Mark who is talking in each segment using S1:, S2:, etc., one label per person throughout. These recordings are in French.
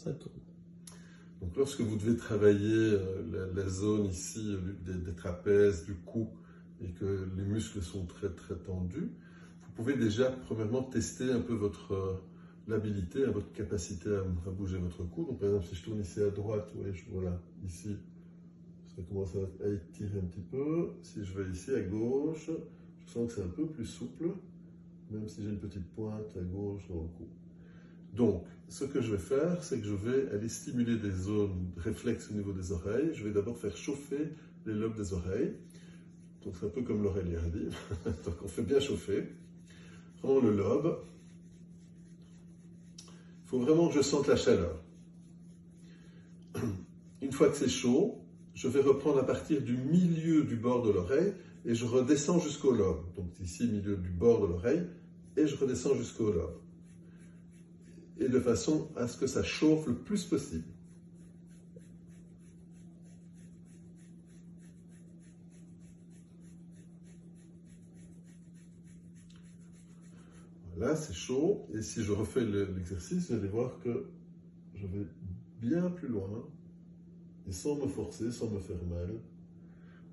S1: ça tourne.
S2: Donc lorsque vous devez travailler la zone ici des trapèzes, du cou, et que les muscles sont très très tendus, vous pouvez déjà premièrement tester un peu votre l'habilité, votre capacité à bouger votre cou. Donc par exemple si je tourne ici à droite, vous voyez, voilà, ici, ça commence à étirer un petit peu. Si je vais ici à gauche, je sens que c'est un peu plus souple, même si j'ai une petite pointe à gauche dans le cou. Donc, ce que je vais faire, c'est que je vais aller stimuler des zones réflexes au niveau des oreilles. Je vais d'abord faire chauffer les lobes des oreilles. Donc, c'est un peu comme l'oreille dit. Donc, on fait bien chauffer. Vraiment le lobe. Il faut vraiment que je sente la chaleur. Une fois que c'est chaud, je vais reprendre à partir du milieu du bord de l'oreille et je redescends jusqu'au lobe. Donc, ici, milieu du bord de l'oreille, et je redescends jusqu'au lobe. Et de façon à ce que ça chauffe le plus possible. Voilà, c'est chaud. Et si je refais l'exercice, vous allez voir que je vais bien plus loin et sans me forcer, sans me faire mal,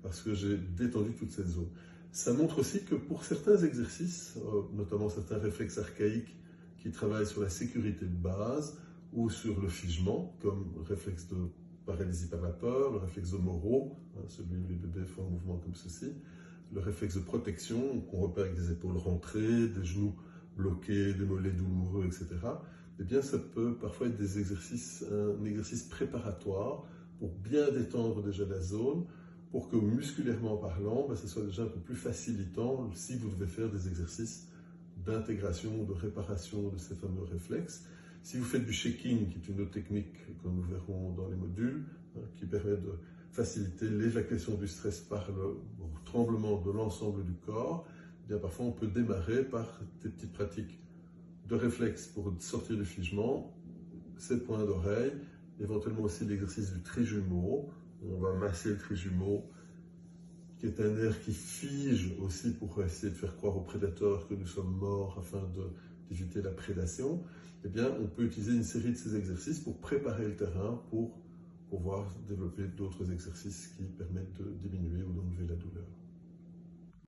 S2: parce que j'ai détendu toute cette zone. Ça montre aussi que pour certains exercices, notamment certains réflexes archaïques qui travaillent sur la sécurité de base ou sur le figement, comme le réflexe de paralysie par la peur, le réflexe de Moro, celui où les bébés font un mouvement comme ceci, le réflexe de protection, qu'on repère avec des épaules rentrées, des genoux bloqués, des mollets douloureux, etc. Eh bien, ça peut parfois être des exercices, un exercice préparatoire pour bien détendre déjà la zone, pour que musculairement parlant, ce soit déjà un peu plus facilitant si vous devez faire des exercices d'intégration ou de réparation de ces fameux réflexes. Si vous faites du shaking, qui est une autre technique que nous verrons dans les modules, qui permet de faciliter l'évacuation du stress par le tremblement de l'ensemble du corps, eh bien parfois on peut démarrer par des petites pratiques de réflexes pour sortir du figement, ces points d'oreille, éventuellement aussi l'exercice du trijumeau. On va masser le trijumeau, qui est un nerf qui fige aussi pour essayer de faire croire aux prédateurs que nous sommes morts afin d'éviter la prédation. Eh bien, on peut utiliser une série de ces exercices pour préparer le terrain pour pouvoir développer d'autres exercices qui permettent de diminuer ou d'enlever la douleur.